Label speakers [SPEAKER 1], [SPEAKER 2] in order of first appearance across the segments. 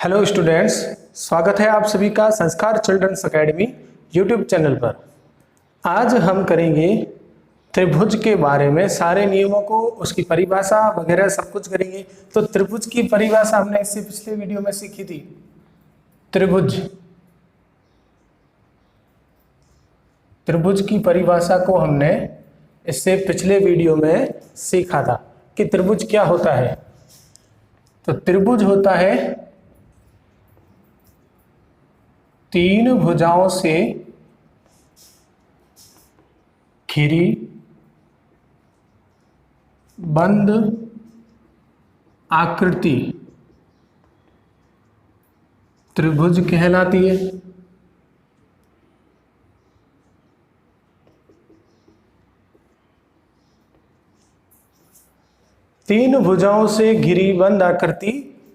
[SPEAKER 1] Hello students, स्वागत है आप सभी का संस्कार चिल्ड्रंस एकेडमी यूट्यूब चैनल पर। आज हम करेंगे त्रिभुज के बारे में, सारे नियमों को, उसकी परिभाषा वगैरह सब कुछ करेंगे। तो त्रिभुज की परिभाषा हमने इससे पिछले वीडियो में सीखी थी। त्रिभुज की परिभाषा को हमने इससे पिछले वीडियो में सीखा था कि त्रिभुज क्या होता है। तो त्रिभुज होता है तीन भुजाओं से घिरी बंद आकृति त्रिभुज कहलाती है। तीन भुजाओं से घिरी बंद आकृति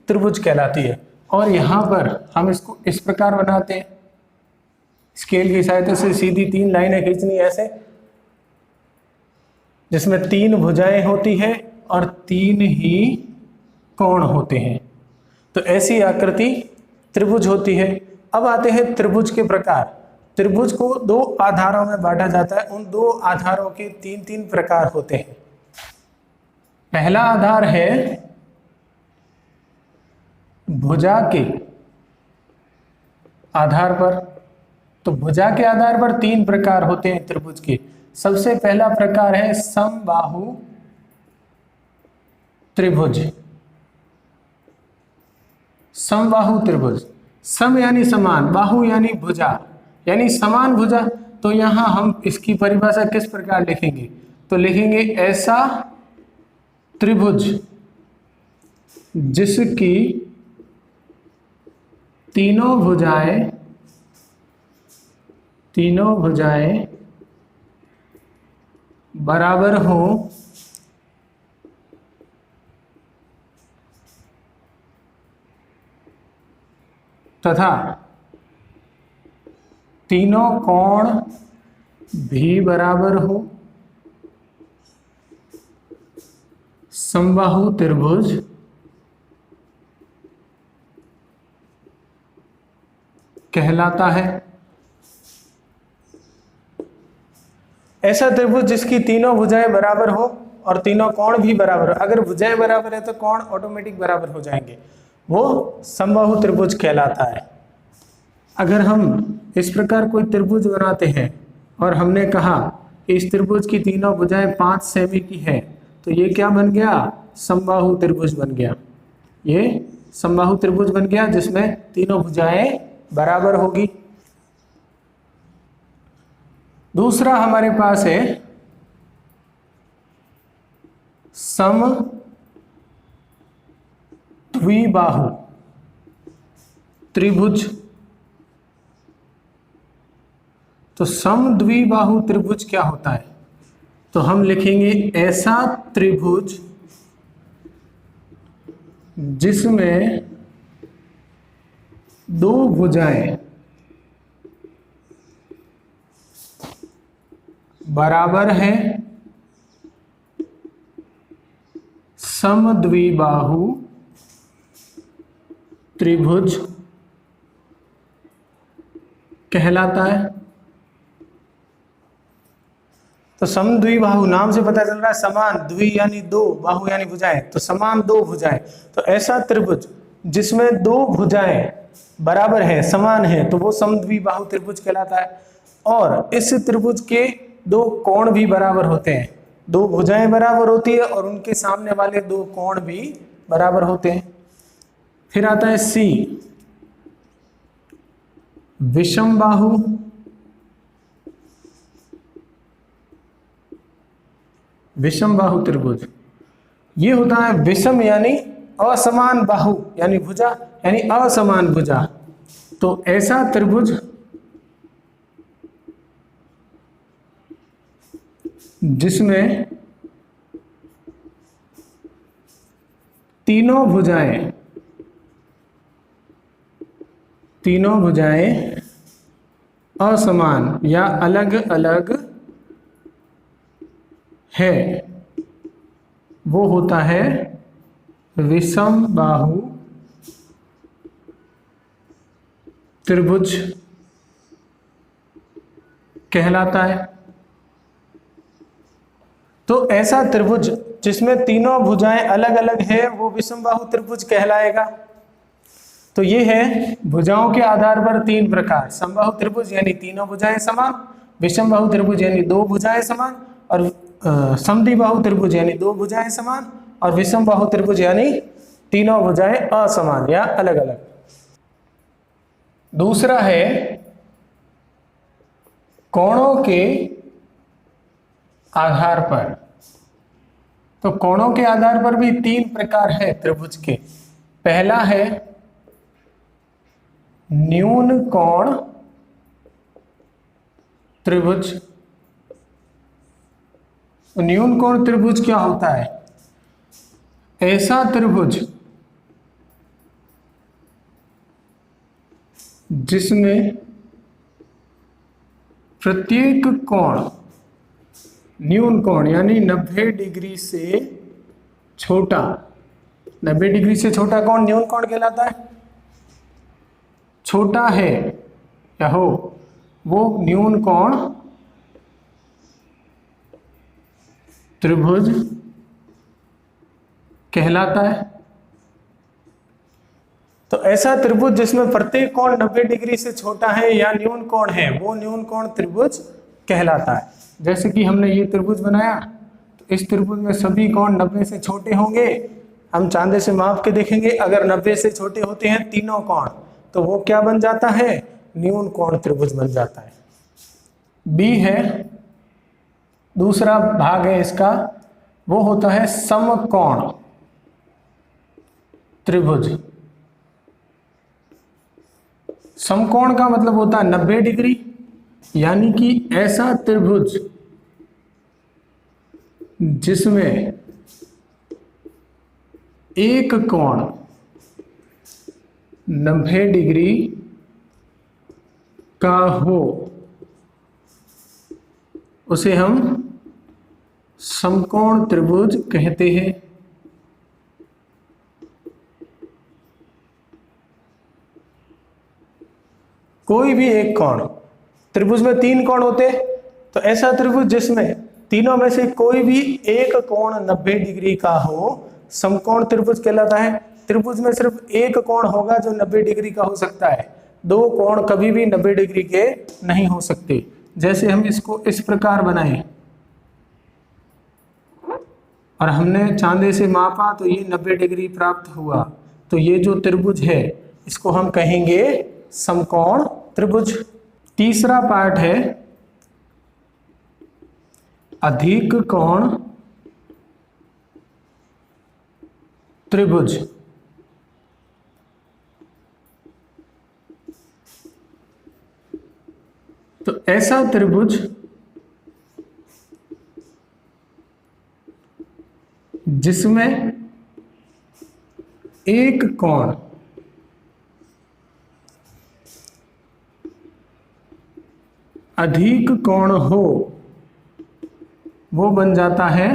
[SPEAKER 1] त्रिभुज कहलाती है। और यहां पर हम इसको इस प्रकार बनाते हैं, स्केल की सहायता से सीधी तीन लाइनें खींचनी ऐसे, जिसमें तीन भुजाएं होती है और तीन ही कोण होते हैं। तो ऐसी आकृति त्रिभुज होती है। अब आते हैं त्रिभुज के प्रकार। त्रिभुज को दो आधारों में बांटा जाता है। उन दो आधारों के तीन तीन प्रकार होते हैं। पहला आधार है भुजा के आधार पर। तो भुजा के आधार पर तीन प्रकार होते हैं त्रिभुज के। सबसे पहला प्रकार है समबाहु त्रिभुज। समबाहु त्रिभुज, सम यानी समान, बाहु यानी भुजा, यानी समान भुजा। तो यहां हम इसकी परिभाषा किस प्रकार लिखेंगे? तो लिखेंगे ऐसा त्रिभुज जिसकी तीनों भुजाएं बराबर हो तथा तीनों कोण भी बराबर हो। समबाहु त्रिभुज कहलाता है। ऐसा त्रिभुज जिसकी तीनों भुजाएं बराबर हो और तीनों कोण भी बराबर हो। अगर भुजाएं बराबर है तो कोण ऑटोमेटिक बराबर हो जाएंगे, वो समबाहु त्रिभुज कहलाता है। अगर हम इस प्रकार कोई त्रिभुज बनाते हैं और हमने कहा कि इस त्रिभुज की तीनों भुजाएं 5 सेमी की है, तो ये क्या बन गया? समबाहु त्रिभुज बन गया। ये समबाहु त्रिभुज बन गया जिसमें तीनों भुजाएं बराबर होगी। दूसरा हमारे पास है समद्विबाहु त्रिभुज। तो समद्विबाहु त्रिभुज क्या होता है? तो हम लिखेंगे ऐसा त्रिभुज जिसमें दो भुजाएं बराबर है। समद्विबाहु त्रिभुज कहलाता है। तो समद्विबाहु नाम से पता चल रहा है समान, द्वि यानी दो, बाहु यानी भुजाएं, तो समान दो भुजाएं। तो ऐसा त्रिभुज जिसमें दो भुजाएं बराबर है, समान है, तो वो समद्विबाहु त्रिभुज कहलाता है। और इस त्रिभुज के दो कोण भी बराबर होते हैं। दो भुजाएं बराबर होती है और उनके सामने वाले दो कोण भी बराबर होते हैं। फिर आता है सी विषमबाहु। विषमबाहु त्रिभुज ये होता है विषम यानी असमान, बाहु यानी भुजा यानी असमान भुजा। तो ऐसा त्रिभुज जिसमें तीनों भुजाएं असमान या अलग अलग है, वो होता है विषम बाहु त्रिभुज कहलाता है। तो ऐसा त्रिभुज जिसमें तीनों भुजाएं अलग अलग है वो विषमबाहु त्रिभुज कहलाएगा। तो ये है भुजाओं के आधार पर तीन प्रकार, समबाहु त्रिभुज यानी तीनों भुजाएं समान, विषमबाहु त्रिभुज यानी दो भुजाएं समान, और समद्विबाहु त्रिभुज यानी दो भुजाएं समान, और विषमबाहु त्रिभुज यानी तीनों भुजाएं असमान या अलग अलग। दूसरा है कोणों के आधार पर। तो कोणों के आधार पर भी तीन प्रकार है त्रिभुज के। पहला है न्यून कोण त्रिभुज। न्यून कोण त्रिभुज क्या होता है? ऐसा त्रिभुज जिसमें प्रत्येक कोण न्यून कोण यानी 90 डिग्री से छोटा, 90 डिग्री से छोटा कोण न्यून कोण कहलाता है। छोटा है या हो वो न्यून कोण त्रिभुज कहलाता है। तो ऐसा त्रिभुज जिसमें प्रत्येक कोण 90 डिग्री से छोटा है या न्यून कोण है वो न्यून कोण त्रिभुज कहलाता है। जैसे कि हमने ये त्रिभुज बनाया, तो इस त्रिभुज में सभी कोण 90 से छोटे होंगे। हम चांदे से माप के देखेंगे, अगर 90 से छोटे होते हैं तीनों कोण तो वो क्या बन जाता है? न्यून कोण त्रिभुज बन जाता है। बी है, दूसरा भाग है इसका, वो होता है समकोण त्रिभुज। समकोण का मतलब होता है 90 डिग्री, यानी कि ऐसा त्रिभुज जिसमें एक कोण 90 डिग्री का हो उसे हम समकोण त्रिभुज कहते हैं। कोई भी एक कोण, त्रिभुज में तीन कोण होते, तो ऐसा त्रिभुज जिसमें तीनों में से कोई भी एक कोण 90 डिग्री का हो समकोण त्रिभुज कहलाता है। त्रिभुज में सिर्फ एक कोण होगा जो 90 डिग्री का हो सकता है, दो कोण कभी भी 90 डिग्री के नहीं हो सकते। जैसे हम इसको इस प्रकार बनाएं और हमने चांदे से मापा तो ये 90 डिग्री प्राप्त हुआ, तो ये जो त्रिभुज है इसको हम कहेंगे समकोण त्रिभुज। तीसरा पार्ट है अधिक कोण त्रिभुज। तो ऐसा त्रिभुज जिसमें एक कोण अधिक कोण हो वो बन जाता है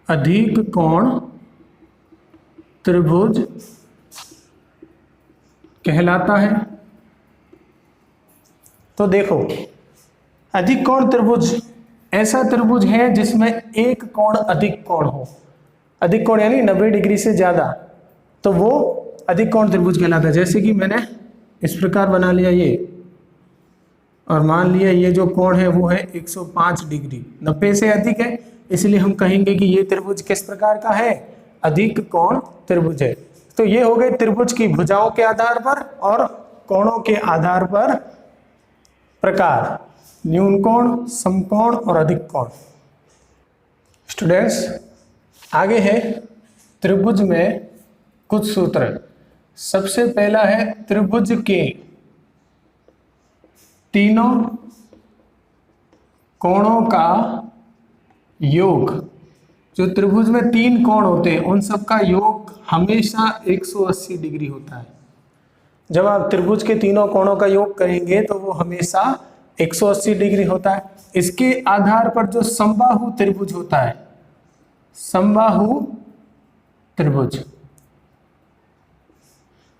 [SPEAKER 1] अधिक कोण त्रिभुज कहलाता है। तो देखो, अधिक कोण त्रिभुज ऐसा त्रिभुज है जिसमें एक कोण अधिक कोण हो, अधिक कोण यानी 90 डिग्री से ज्यादा, तो वो अधिक कोण त्रिभुज कहलाता है। जैसे कि मैंने इस प्रकार बना लिया ये, और मान लिया ये जो कोण है वो है 105 डिग्री, 90 से अधिक है, इसलिए हम कहेंगे कि ये त्रिभुज किस प्रकार का है? अधिक कोण त्रिभुज है। तो ये हो गए त्रिभुज की भुजाओं के आधार पर और कोणों के आधार पर प्रकार, न्यून कोण, समकोण और अधिक कोण। स्टूडेंट्स, आगे है त्रिभुज में कुछ सूत्र। सबसे पहला है त्रिभुज के तीनों कोणों का योग। जो त्रिभुज में तीन कोण होते हैं उन सब का योग हमेशा 180 डिग्री होता है। जब आप त्रिभुज के तीनों कोणों का योग करेंगे तो वो हमेशा 180 डिग्री होता है। इसके आधार पर जो समबाहु त्रिभुज होता है, समबाहु त्रिभुज,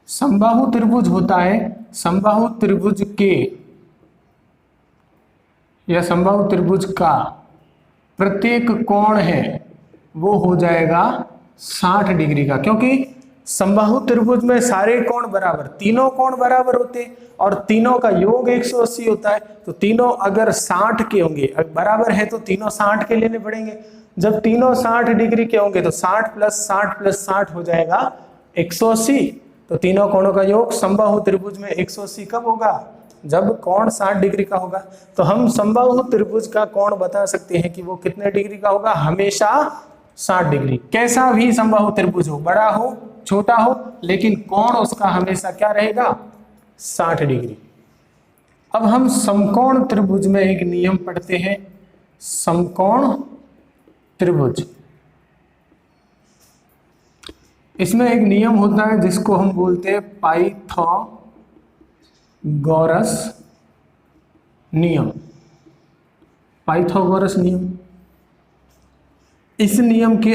[SPEAKER 1] समबाहु त्रिभुज होता है, समबाहु त्रिभुज के या समबाहु त्रिभुज का प्रत्येक कोण है वो हो जाएगा 60 डिग्री का, क्योंकि समबाहु त्रिभुज में सारे कोण बराबर, तीनों कोण बराबर होते हैं और तीनों का योग 180 होता है। तो तीनों अगर 60 के होंगे, बराबर है तो तीनों 60 के लेने पड़ेंगे। जब तीनों 60 डिग्री के होंगे तो 60 प्लस 60 प्लस 60 हो जाएगा 180। तो तीनों कोणों का योग समबाहु त्रिभुज में 180 कब होगा? जब कोण 60 डिग्री का होगा। तो हम समबाहु त्रिभुज का कोण बता सकते हैं कि वो कितने डिग्री का होगा? हमेशा 60 डिग्री। कैसा भी समबाहु त्रिभुज हो, बड़ा हो छोटा हो, लेकिन कोण उसका हमेशा क्या रहेगा? 60 डिग्री। अब हम समकोण त्रिभुज में एक नियम पढ़ते हैं, समकोण त्रिभुज। इसमें एक नियम होता है जिसको हम बोलते हैं पाइथागोरस नियम। पाइथागोरस नियम, इस नियम के,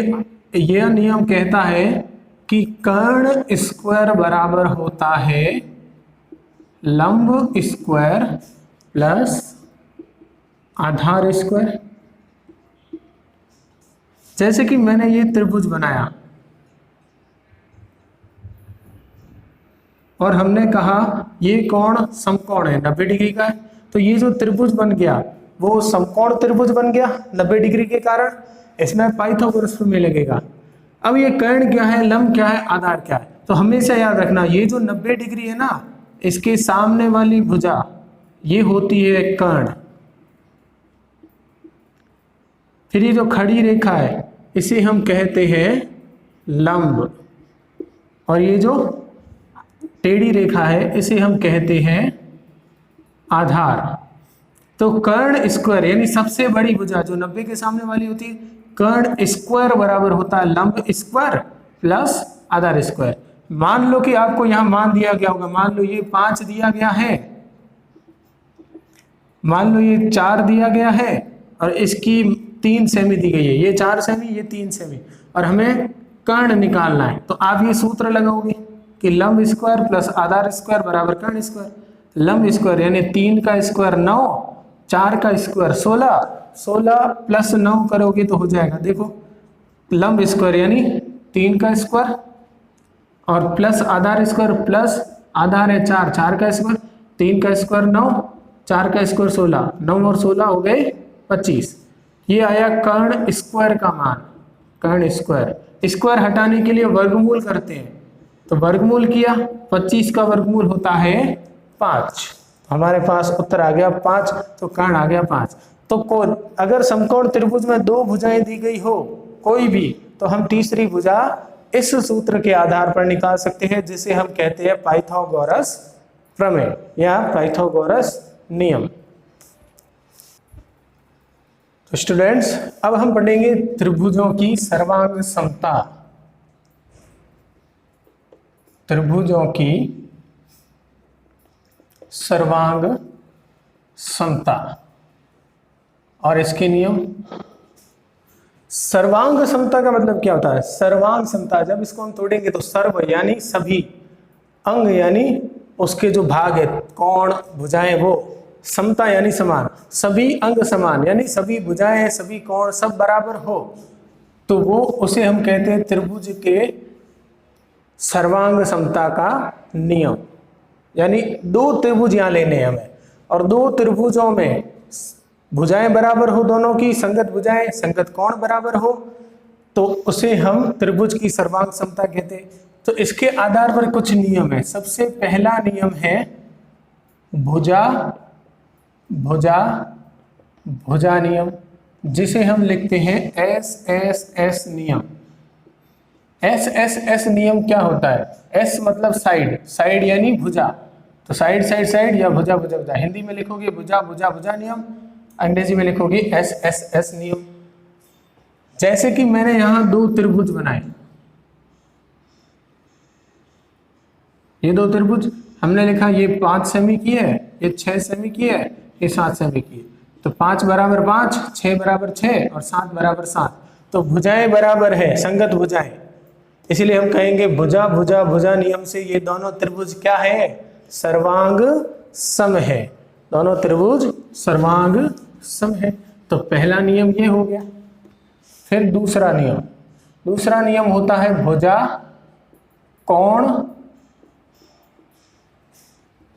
[SPEAKER 1] यह नियम कहता है कि कर्ण स्क्वायर बराबर होता है लंब स्क्वायर प्लस आधार स्क्वायर। जैसे कि मैंने ये त्रिभुज बनाया और हमने कहा ये कोण समकोण है, 90 डिग्री का है, तो ये जो त्रिभुज बन गया वो समकोण त्रिभुज बन गया 90 डिग्री के कारण। इसमें पाइथागोरस प्रमेय लगेगा। अब ये कर्ण क्या है, लंब क्या है, आधार क्या है, तो हमेशा याद रखना ये जो 90 डिग्री है ना, इसके सामने वाली भुजा ये होती है कर्ण। फिर ये जो खड़ी रेखा है इसे हम कहते हैं लंब, और ये जो टेढ़ी रेखा है इसे हम कहते हैं आधार। तो कर्ण स्क्वायर यानी सबसे बड़ी भुजा जो 90 के सामने वाली होती है, कर्ण स्क्वायर बराबर होता है लंब स्क्वायर प्लस आधार स्क्वायर। मान लो कि आपको यहां मान दिया गया होगा, मान लो ये 5 दिया गया है, मान लो ये 4 दिया गया है और इसकी 3 सेमी दी गई है, ये 4 सेमी ये 3 सेमी, और हमें कर्ण निकालना है। तो आप ये सूत्र लगाओगे कि लंब स्क्वायर प्लस आधार स्क्वायर बराबर कर्ण स्क्वायर। लंब स्क्वायर यानी 3 का स्क्वायर 9, 4 का स्क्वायर 16, 16 प्लस 9 करोगे तो हो जाएगा, देखो लंब स्क्वायर यानी 3 का स्क्वायर और प्लस आधार स्क्वायर, प्लस आधार है 4, 4 का स्क्वायर, 3 का स्क्वायर 9, 4 का स्क्वायर 16, 9 और 16 हो गए 25। ये आया कर्ण स्क्वायर का मान। कर्ण स्क्वायर, स्क्वायर हटाने के लिए वर्गमूल करते हैं, तो वर्गमूल किया, 25 का वर्गमूल होता है 5, हमारे पास उत्तर आ गया 5, तो कर्ण आ गया 5। तो अगर समकोण त्रिभुज में 2 भुजाएं दी गई हो कोई भी, तो हम तीसरी भुजा इस सूत्र के आधार पर निकाल सकते हैं जिसे हम कहते हैं पाइथागोरस प्रमेय या पाइथागोरस नियम। तो स्टूडेंट्स अब हम पढ़ेंगे त्रिभुजों की सर्वांग समता। त्रिभुजों की सर्वांग समता और इसके नियम। सर्वांग समता का मतलब क्या होता है? सर्वांग समता, जब इसको हम तोड़ेंगे तो सर्व यानी सभी, अंग यानी उसके जो भाग है, कोण भुजाएं, वो समता यानी समान, सभी अंग समान यानी सभी भुजाएं सभी कोण सब बराबर हो, तो वो उसे हम कहते हैं त्रिभुज के सर्वांग समता का नियम। यानी 2 त्रिभुज यहाँ लेने हैं हमें और 2 त्रिभुजों में भुजाएं बराबर हो, दोनों की संगत भुजाएं संगत कोण बराबर हो, तो उसे हम त्रिभुज की सर्वांग समता कहते हैं। तो इसके आधार पर कुछ नियम है। सबसे पहला नियम है भुजा भुजा भुजा नियम, जिसे हम लिखते हैं SSS नियम। SSS नियम क्या होता है? S मतलब साइड, साइड यानी भुजा, तो साइड साइड साइड या भुजा भुजा भुजा। हिंदी में लिखोगे भुजा भुजा भुजा नियम, अंग्रेजी में लिखोगे SSS नियम। जैसे कि मैंने यहां 2 त्रिभुज बनाए, ये 2 त्रिभुज हमने लिखा ये 5 सेमी की है, ये 6 सेमी की है, ये 7 सेमी की है। तो 5 बराबर 5, 6 बराबर 6 और 7 बराबर 7, तो भुजाएं बराबर है, संगत भुजाएं। इसीलिए हम कहेंगे भुजा भुजा भुजा नियम से ये दोनों त्रिभुज क्या है, सर्वांग सम है, दोनों त्रिभुज सर्वांग सम है। तो पहला नियम ये हो गया। फिर दूसरा नियम होता है भुजा कोण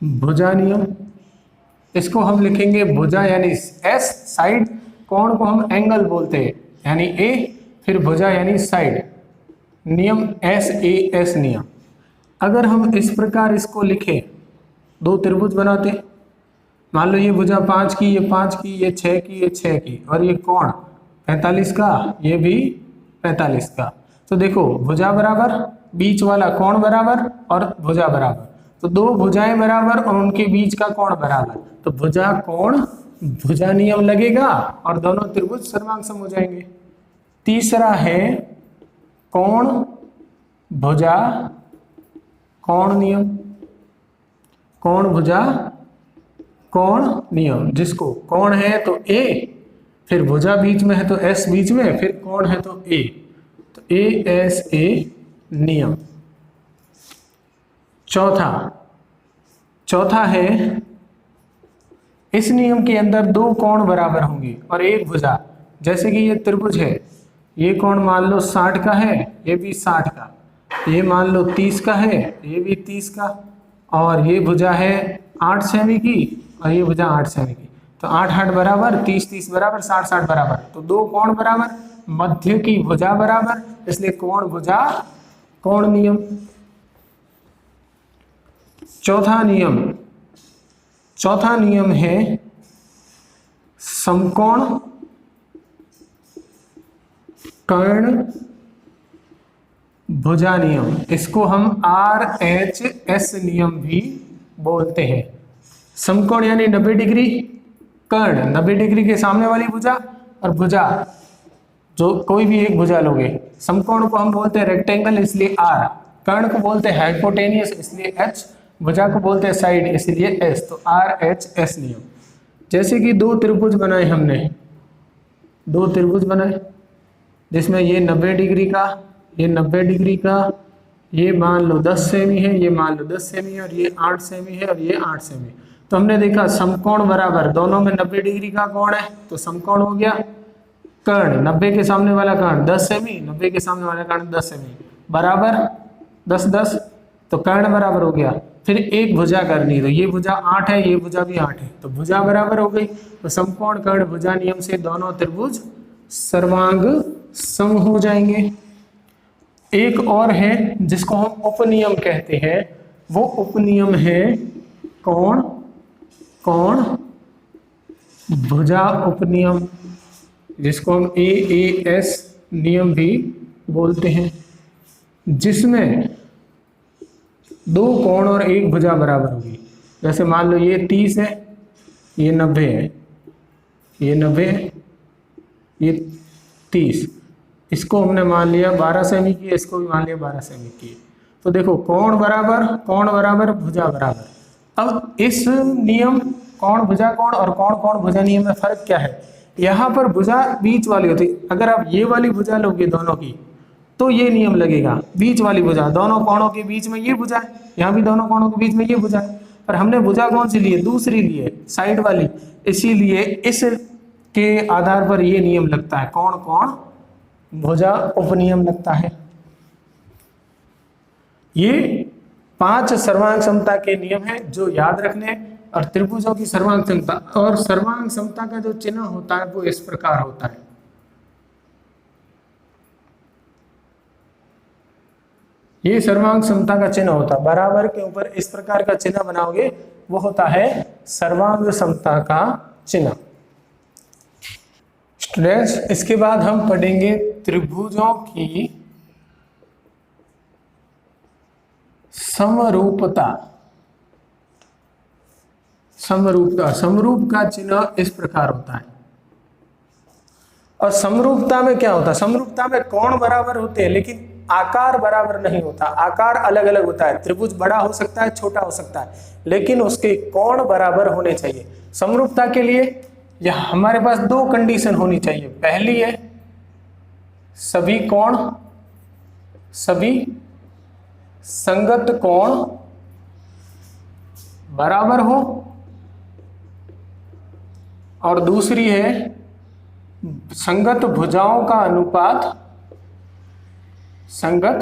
[SPEAKER 1] भुजा नियम। इसको हम लिखेंगे भुजा यानी एस साइड, कोण को हम एंगल बोलते हैं यानी ए, फिर भुजा यानी साइड, नियम एस ए एस नियम। अगर हम इस प्रकार इसको लिखें, दो त्रिभुज बनाते, मान लो ये भुजा 5 की, ये 5 की, ये 6 की, ये 6 की, और ये कोण 45 का, ये भी 45 का। तो देखो भुजा बराबर, बीच वाला कोण बराबर और भुजा बराबर, तो दो भुजाएं बराबर और उनके बीच का कोण बराबर, तो भुजा कोण भुजा नियम लगेगा और दोनों त्रिभुज सर्वांग सम हो जाएंगे। तीसरा है कोण भुजा कोण नियम, कोण भुजा कोण नियम, जिसको कोण है तो ए, फिर भुजा बीच में है तो एस बीच में, फिर कोण है तो ए एस ए नियम। चौथा है इस नियम के अंदर दो कोण बराबर होंगे और एक भुजा, जैसे कि ये त्रिभुज है, ये कोण मान लो 60 का है, ये भी 60 का, ये मान लो 30 का है, ये भी 30 का, और ये भुजा है 8 सेमी की और ये भुजा 8 सेमी की, तो 8 8 बराबर, 30 30 बराबर, 60 60 बराबर, तो दो कोण बराबर, मध्य की भुजा बराबर, इसलिए कोण भुजा कोण नियम। चौथा नियम है समकोण कर्ण भुजा नियम, इसको हम RHS नियम भी बोलते हैं। समकोण यानी 90 डिग्री, कर्ण 90 डिग्री के सामने वाली भुजा, और भुजा जो कोई भी एक भुजा लोगे। समकोण को हम बोलते हैं रेक्टेंगल इसलिए R, कर्ण को बोलते हैं हाइपोटेनियस इसलिए H, भुजा को बोलते हैं साइड इसलिए S, तो RHS नियम। जैसे कि दो त्रिभुज बनाए हमने, दो त्रिभुज बनाए जिसमें ये 90 डिग्री का, ये 90 डिग्री का, ये मान लो 10 सेमी है, ये मान लो 10 सेमी है, और ये 8 सेमी है, और ये 8 सेमी। तो हमने देखा समकोण बराबर, दोनों में 90 डिग्री का कोण है तो समकोण हो गया। कर्ण 90 के सामने वाला कर्ण 10 सेमी, 90 के सामने वाला कर्ण 10 सेमी बराबर 10 10, तो कर्ण बराबर हो गया। फिर एक भुजा करनी, तो ये भुजा 8 है, ये भुजा भी 8 है, तो भुजा बराबर हो गई। तो समकोण कर्ण भुजा नियम से दोनों त्रिभुज सर्वांग सम हो जाएंगे। एक और है जिसको हम उपनियम कहते हैं, वो उपनियम है कोण भुजा उपनियम, जिसको हम AAS नियम भी बोलते हैं, जिसमें दो कोण और एक भुजा बराबर होगी। जैसे मान लो ये 30 है, ये 90 है, ये 90 है, ये 30, इसको हमने मान लिया 12 सेमी की, इसको भी मान लिया 12 सेमी की। तो देखो कोण बराबर भुजा बराबर। अब इस नियम कोण भुजा कोण और कोण भुजा नियम में फर्क क्या है? यहाँ पर भुजा बीच वाली होती, अगर आप ये वाली भुजा लोगे दोनों की तो ये नियम लगेगा, बीच वाली भुजा, दोनों कोणों के बीच में ये भुजा है, यहाँ भी दोनों कोणों के बीच में ये भुजा है, पर हमने भुजा कौन सी ली है? दूसरी ली है, साइड वाली, इसीलिए इस के आधार पर ये नियम लगता है, कोण भुजा उपनियम लगता है। ये 5 सर्वांग समता के नियम है जो याद रखने, और त्रिभुजों की सर्वांग समता, और सर्वांग समता का जो चिन्ह होता है वो इस प्रकार होता है। ये सर्वांग समता का चिन्ह होता है, बराबर के ऊपर इस प्रकार का चिन्ह बनाओगे वो होता है सर्वांग समता का चिन्ह। स्टूडेंट्स, इसके बाद हम पढ़ेंगे त्रिभुजों की समरूपता। समरूप का चिन्ह इस प्रकार होता है। और समरूपता में क्या होता है? समरूपता में कोण बराबर होते हैं लेकिन आकार बराबर नहीं होता, आकार अलग अलग होता है। त्रिभुज बड़ा हो सकता है, छोटा हो सकता है, लेकिन उसके कोण बराबर होने चाहिए। समरूपता के लिए यह हमारे पास 2 कंडीशन होनी चाहिए। पहली है सभी कोण सभी संगत कोण बराबर हो, और दूसरी है संगत भुजाओं का अनुपात, संगत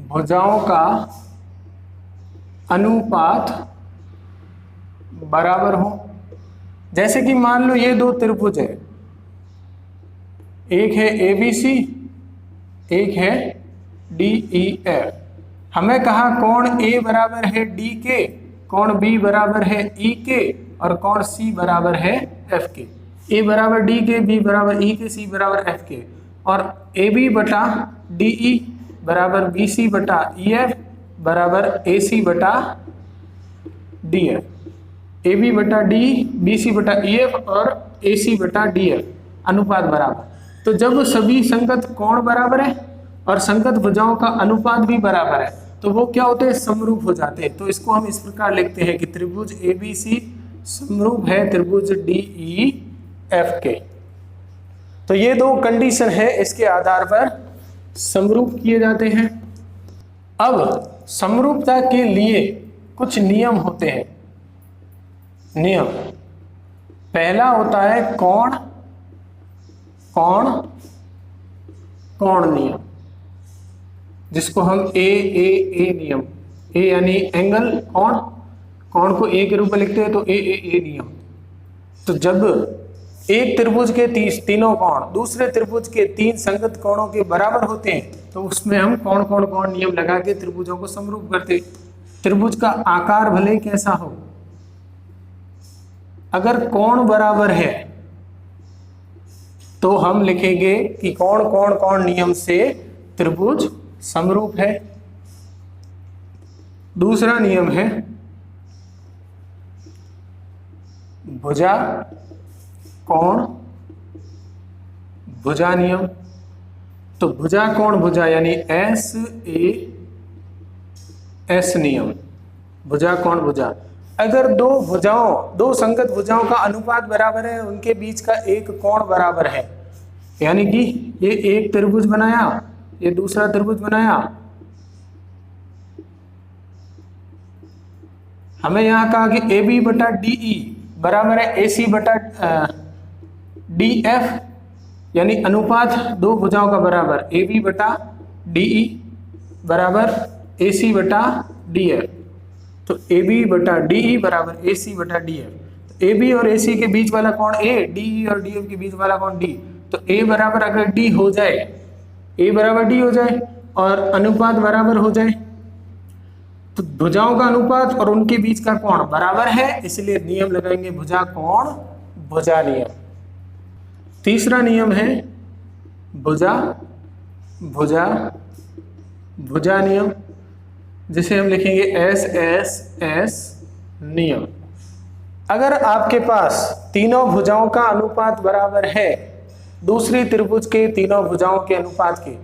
[SPEAKER 1] भुजाओं का अनुपात बराबर हो। जैसे कि मान लो ये दो त्रिभुज है, एक है ABC, एक है DEF। हमें कहा कोण A बराबर है D के, कोण B बराबर है E के, और कोण C बराबर है F के। A बराबर D के, B बराबर E के, C बराबर F के, और AB बटा DE बराबर BC बटा EF बराबर AC बटा DF। AB बटा D, BC बटा EF और AC बटा DF अनुपात बराबर। तो जब सभी संगत कोण बराबर है और संगत भुजाओं का अनुपात भी बराबर है तो वो क्या होते हैं, समरूप हो जाते हैं। तो इसको हम इस प्रकार लिखते हैं कि त्रिभुज ABC समरूप है त्रिभुज DEF के। तो ये दो कंडीशन है, इसके आधार पर समरूप किए जाते हैं। अब समरूपता के लिए कुछ नियम होते हैं। नियम पहला होता है कोण कोण कोण नियम, जिसको हम ए नियम, ए यानी एंगल, कोण, कोण को ए के रूप में लिखते हैं तो ए नियम। तो जब एक त्रिभुज के तीनों कोण दूसरे त्रिभुज के तीन संगत कोणों के बराबर होते हैं तो उसमें हम कोण कोण कोण नियम लगा के त्रिभुजों को समरूप करते। त्रिभुज का आकार भले कैसा हो, अगर कोण बराबर है तो हम लिखेंगे कि कोण कोण कोण नियम से त्रिभुज समरूप है। दूसरा नियम है भुजा कोण भुजा नियम। तो भुजा कोण भुजा यानी SAS नियम, भुजा कोण भुजा। अगर दो संगत भुजाओं का अनुपात बराबर है, उनके बीच का एक कोण बराबर है, यानी कि ये एक त्रिभुज बनाया, ये दूसरा त्रिभुज बनाया, हमें यहां कहा कि AB बटा DE बराबर है AC बटा DF, यानी अनुपात दो भुजाओं का बराबर AB बटा DE बराबर AC बटा DF। तो AB बटा DE बराबर AC बटा DF। तो AB और AC के बीच वाला कोण A, DE और DF के बीच वाला कोण D। तो A बराबर अगर D हो जाए, A बराबर D हो जाए और अनुपात बराबर हो जाए तो भुजाओं का अनुपात और उनके बीच का कोण बराबर है, इसलिए नियम लगाएंगे भुजा कोण भुजा नियम। तीसरा नियम है भुजा भुजा भुजा नियम, जिसे हम लिखेंगे SSS नियम। अगर आपके पास तीनों भुजाओं का अनुपात बराबर है, दूसरी त्रिभुज के तीनों भुजाओं के अनुपात के,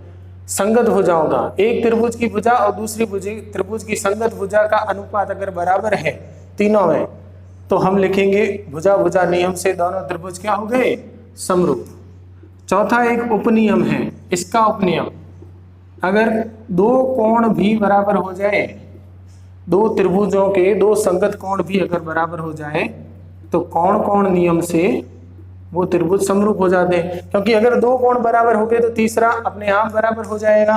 [SPEAKER 1] संगत भुजाओं का, एक त्रिभुज की भुजा और दूसरी त्रिभुज की संगत भुजा का अनुपात अगर बराबर है तीनों में, तो हम लिखेंगे भुजा भुजा नियम से दोनों त्रिभुज क्या हो गए, समरूप। चौथा एक उपनियम है, इसका उपनियम, अगर दो कोण भी बराबर हो जाए, दो त्रिभुजों के दो संगत कोण भी अगर बराबर हो जाए तो कोण कोण नियम से वो त्रिभुज समरूप हो जाते हैं, क्योंकि अगर दो कोण बराबर हो गए तो तीसरा अपने आप बराबर हो जाएगा।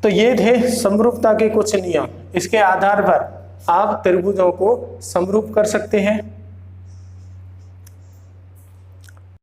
[SPEAKER 1] तो ये थे समरूपता के कुछ नियम, इसके आधार पर आप त्रिभुजों को समरूप कर सकते हैं।